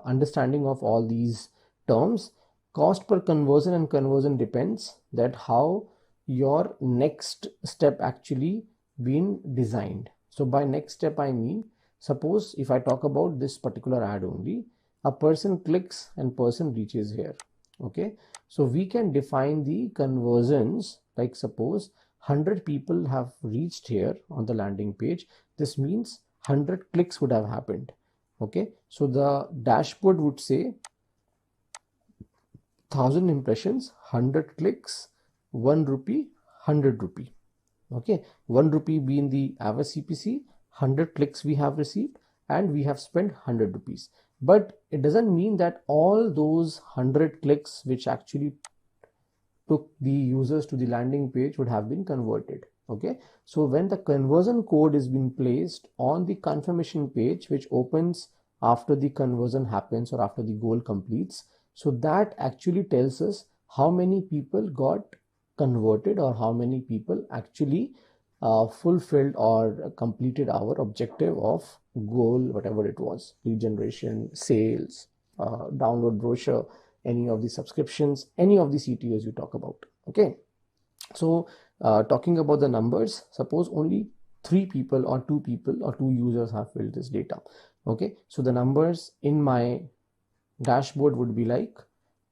understanding of all these terms. Cost per conversion and conversion depends that how your next step actually been designed. So by next step I mean, suppose if I talk about this particular ad only, a person clicks and person reaches here. Okay, so we can define the conversions, like suppose 100 people have reached here on the landing page. This means 100 clicks would have happened. Okay, so the dashboard would say 1000 impressions, 100 clicks, 1 rupee, 100 rupee. Okay, 1 rupee being the average CPC, 100 clicks we have received, and we have spent 100 rupees. But it doesn't mean that all those 100 clicks which actually took the users to the landing page would have been converted. Okay, so when the conversion code is being placed on the confirmation page, which opens after the conversion happens or after the goal completes, so that actually tells us how many people got converted or how many people actually fulfilled or completed our objective of goal, whatever it was, lead generation, sales, download brochure, any of the subscriptions, any of the CTOs you talk about. Okay, so talking about the numbers, suppose only 3 people or 2 people or 2 users have filled this data. Okay, so the numbers in my dashboard would be like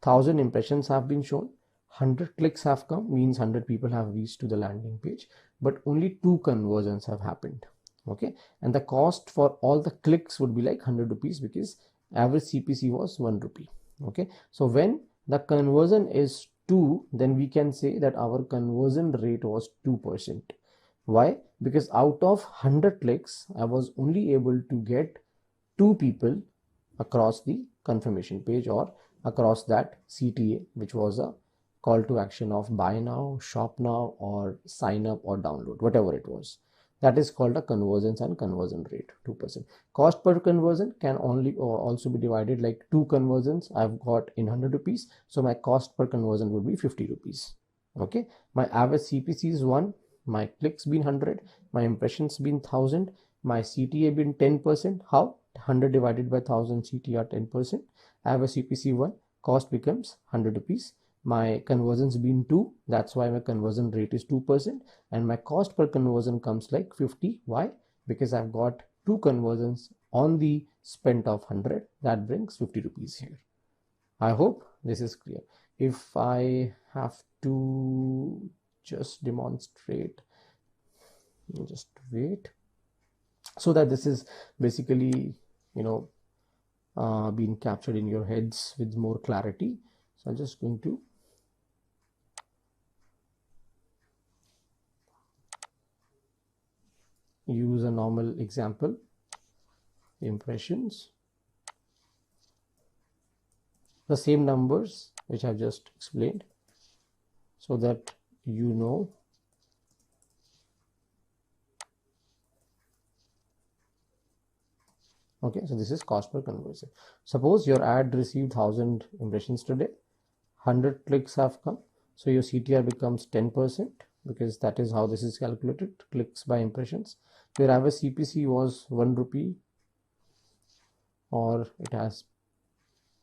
1000 impressions have been shown, 100 clicks have come, means 100 people have reached to the landing page, but only 2 conversions have happened. Okay, and the cost for all the clicks would be like 100 rupees because average CPC was 1 rupee. Okay, so when the conversion is 2, then we can say that our conversion rate was 2%. Why? Because out of 100 clicks, I was only able to get 2 people across the confirmation page or across that CTA, which was a call to action of buy now, shop now, or sign up or download, whatever it was. That is called a conversions and conversion rate, 2%. Cost per conversion can only also be divided like 2 conversions I've got in 100 rupees. So my cost per conversion would be 50 rupees. Okay, my average CPC is 1, my clicks been 100, my impressions been 1000, my CTA been 10%. How? 100 divided by 1000 CTA 10%. Average CPC 1, cost becomes 100 rupees. My conversions been 2, that's why my conversion rate is 2%, and my cost per conversion comes like 50. Why? Because I've got 2 conversions on the spent of 100, that brings 50 rupees here. I hope this is clear. If I have to just demonstrate, just wait, so that this is basically, being captured in your heads with more clarity. So I'm just going to use a normal example, impressions, the same numbers which I've just explained, so that you know. Okay, so this is cost per conversion. Suppose your ad received 1000 impressions today, 100 clicks have come, so your CTR becomes 10%, because that is how this is calculated, clicks by impressions. Your average CPC was 1 rupee, or it has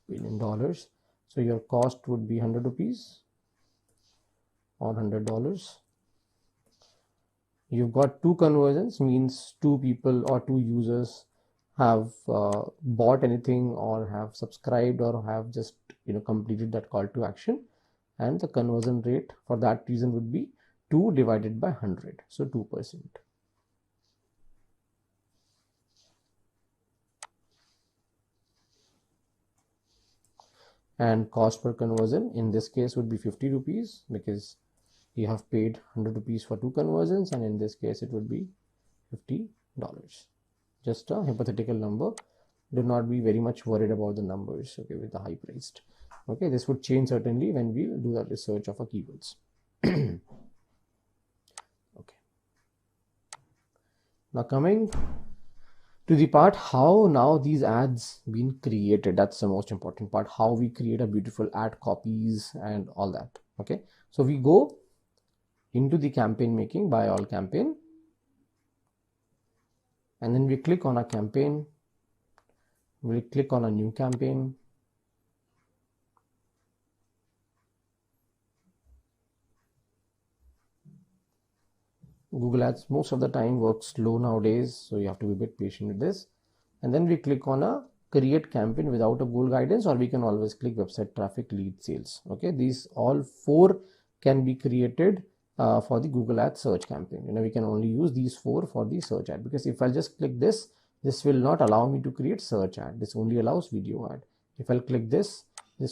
been in dollars, so your cost would be 100 rupees or $100. You've got 2 conversions, means 2 people or 2 users have bought anything or have subscribed or have just completed that call to action, and the conversion rate for that reason would be 2 divided by 100, so 2%. And cost per conversion in this case would be 50 rupees, because you have paid 100 rupees for 2 conversions, and in this case it would be $50. Just a hypothetical number. Do not be very much worried about the numbers, okay, with the high priced. Okay, this would change certainly when we do the research of our keywords. Okay, now coming to the part how now these ads been created. That's the most important part, how we create a beautiful ad copies and all that. Okay, so we go into the campaign making, buy all campaign, and then we click on a campaign, We'll click on a new campaign. Google Ads most of the time works slow nowadays, so you have to be a bit patient with this. And then we click on a create campaign without a goal guidance, or we can always click website traffic, lead, sales. Okay, these all four can be created for the Google Ads search campaign. We can only use these four for the search ad, because if I just click this will not allow me to create search ad. This only allows video ad. If I'll click this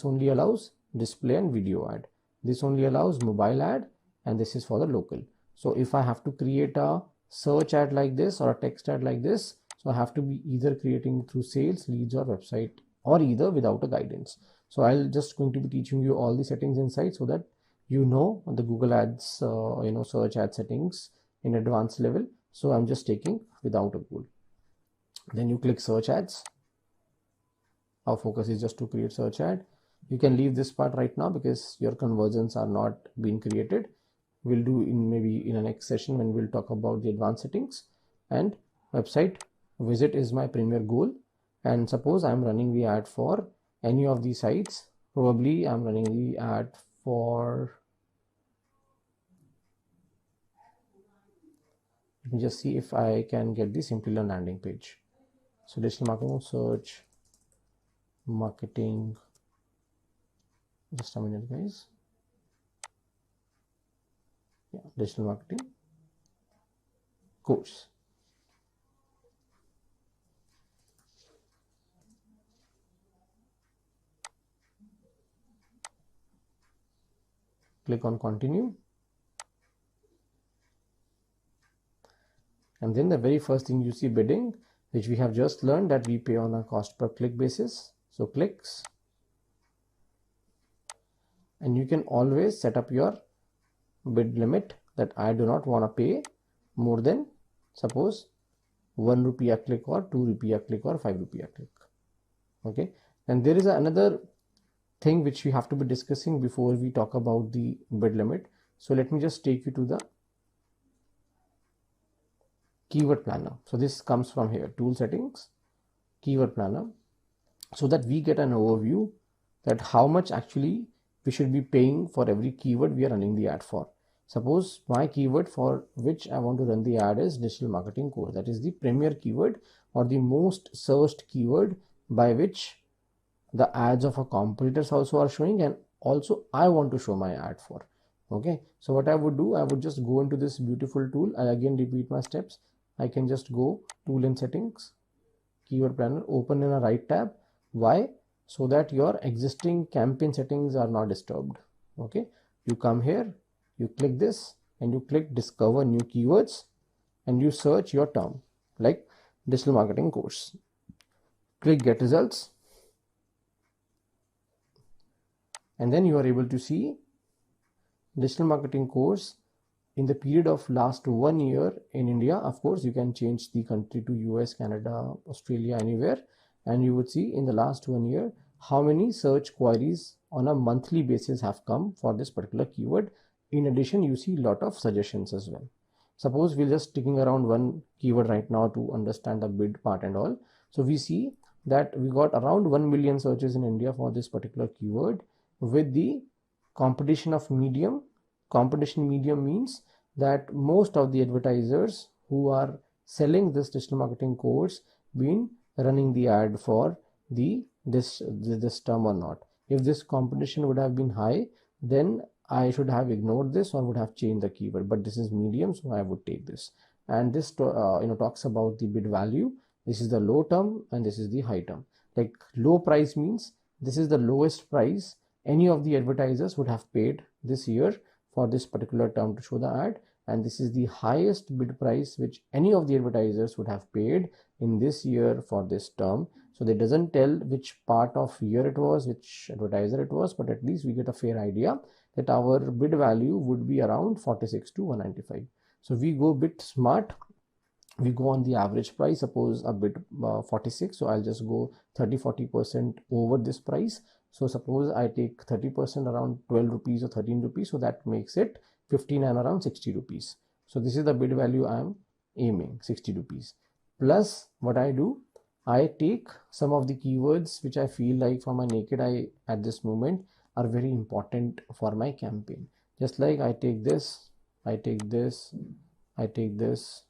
only allows display and video ad. This only allows mobile ad, and this is for the local. So if I have to create a search ad like this or a text ad like this, so I have to be either creating through sales, leads, or website, or either without a guidance. So I'll just going to be teaching you all the settings inside, so that you know the Google Ads search ad settings in advanced level. So I'm just taking without a goal. Then you click search ads. Our focus is just to create search ad. You can leave this part right now because your conversions are not being created. We'll do maybe in a next session when we'll talk about the advanced settings. And website visit is my premier goal. And suppose I'm running the ad for any of these sites. Probably I'm running the ad for, let me just see if I can get the Simply Learn landing page. So digital marketing, search, marketing, just a minute guys. Yeah, digital marketing course. Click on continue. And then the very first thing you see, bidding, which we have just learned that we pay on a cost per click basis. So clicks, and you can always set up your bid limit that I do not want to pay more than, suppose, 1 rupee a click, or 2 rupee a click, or 5 rupee a click. Okay, and there is another thing which we have to be discussing before we talk about the bid limit. So let me just take you to the keyword planner. So this comes from here, tool settings, keyword planner, so that we get an overview that how much actually we should be paying for every keyword we are running the ad for. Suppose my keyword for which I want to run the ad is digital marketing course. That is the premier keyword, or the most searched keyword by which the ads of our competitors also are showing, and also I want to show my ad for. Okay, so what I would do, I would just go into this beautiful tool. I again repeat my steps. I can just go tool and settings, keyword planner, open in a right tab. Why? So that your existing campaign settings are not disturbed. Okay, you come here, you click this, and you click discover new keywords, and you search your term like digital marketing course. Click get results, and then you are able to see digital marketing course in the period of last 1 year in India. Of course, you can change the country to US, Canada, Australia, anywhere, and you would see in the last 1 year how many search queries on a monthly basis have come for this particular keyword. In addition, you see a lot of suggestions as well. Suppose we're just sticking around one keyword right now to understand the bid part and all. So we see that we got around 1 million searches in India for this particular keyword with the competition of medium. Competition medium means that most of the advertisers who are selling this digital marketing course been running the ad for this term or not. If this competition would have been high, then I should have ignored this or would have changed the keyword, but this is medium, so I would take this. And this talks about the bid value. This is the low term and this is the high term. Like low price means this is the lowest price any of the advertisers would have paid this year for this particular term to show the ad, and this is the highest bid price which any of the advertisers would have paid in this year for this term. So they doesn't tell which part of year it was, which advertiser it was, but at least we get a fair idea that our bid value would be around 46 to 195. So we go bit smart. We go on the average price, suppose a bid 46, so I'll just go 30-40% over this price. So suppose I take 30% around 12 rupees or 13 rupees, so that makes it 15 and around 60 rupees. So this is the bid value I am aiming, 60 rupees. Plus what I do, I take some of the keywords which I feel like for my naked eye at this moment are very important for my campaign. Just like I take this, I take this, I take this.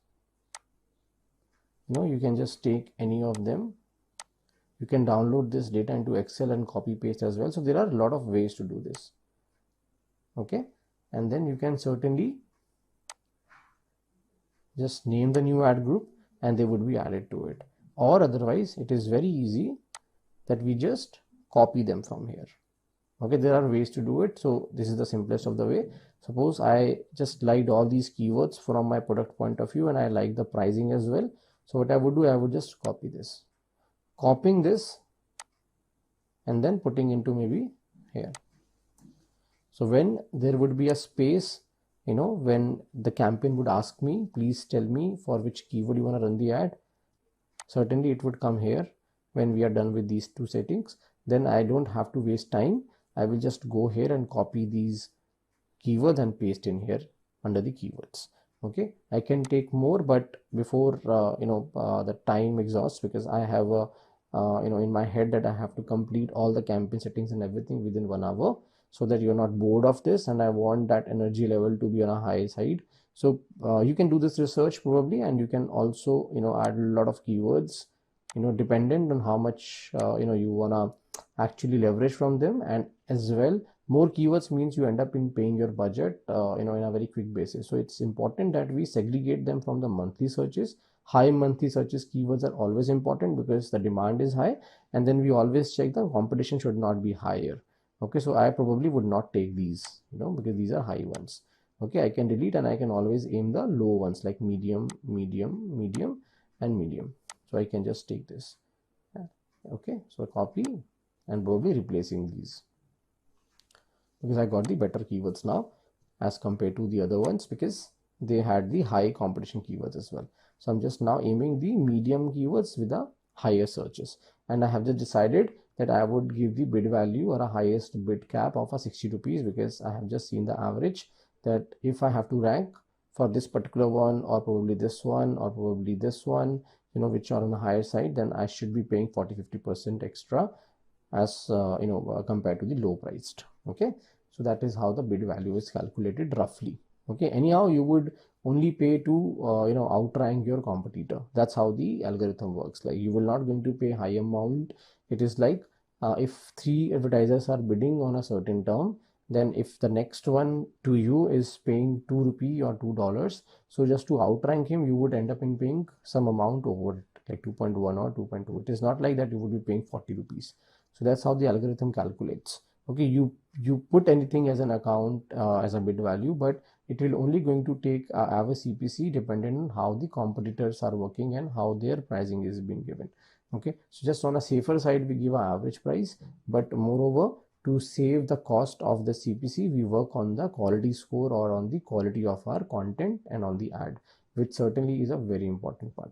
You can just take any of them. You can download this data into Excel and copy paste as well. So there are a lot of ways to do this. Okay, and then you can certainly just name the new ad group and they would be added to it. Or otherwise, it is very easy that we just copy them from here. Okay, there are ways to do it. So this is the simplest of the way. Suppose I just liked all these keywords from my product point of view and I like the pricing as well. So what I would do, I would just copy this, copying this and then putting into maybe here. So when there would be a space, when the campaign would ask me, please tell me for which keyword you want to run the ad, certainly it would come here when we are done with these two settings. Then I don't have to waste time. I will just go here and copy these keywords and paste in here under the keywords. Okay, I can take more, but before the time exhausts, because I have a in my head that I have to complete all the campaign settings and everything within 1 hour, so that you're not bored of this, and I want that energy level to be on a high side. So you can do this research probably, and you can also add a lot of keywords dependent on how much you wanna actually leverage from them. And as well, more keywords means you end up in paying your budget in a very quick basis. So it's important that we segregate them from the monthly searches. High monthly searches keywords are always important because the demand is high, and then we always check the competition should not be higher. Okay, so I probably would not take these because these are high ones. Okay, I can delete, and I can always aim the low ones like medium, medium, medium, and medium. So I can just take this. Okay, so copy and probably replacing these, because I got the better keywords now as compared to the other ones, because they had the high competition keywords as well. So I'm just now aiming the medium keywords with the higher searches, and I have just decided that I would give the bid value or a highest bid cap of a 60 rupees, because I have just seen the average that if I have to rank for this particular one, or probably this one, or probably this one, which are on the higher side, then I should be paying 40-50% extra as compared to the low priced. Okay, so that is how the bid value is calculated roughly. Okay, anyhow, you would only pay to outrank your competitor. That's how the algorithm works. Like, you will not going to pay high amount. It is like if 3 advertisers are bidding on a certain term, then if the next one to you is paying 2 rupee or $2, so just to outrank him, you would end up in paying some amount over it, like 2.1 or 2.2. It is not like that you would be paying 40 rupees. So that's how the algorithm calculates. Okay, you put anything as an account as a bid value, but it will only going to take average CPC depending on how the competitors are working and how their pricing is being given. Okay, so just on a safer side, we give an average price, but moreover, to save the cost of the CPC, we work on the quality score or on the quality of our content and on the ad, which certainly is a very important part.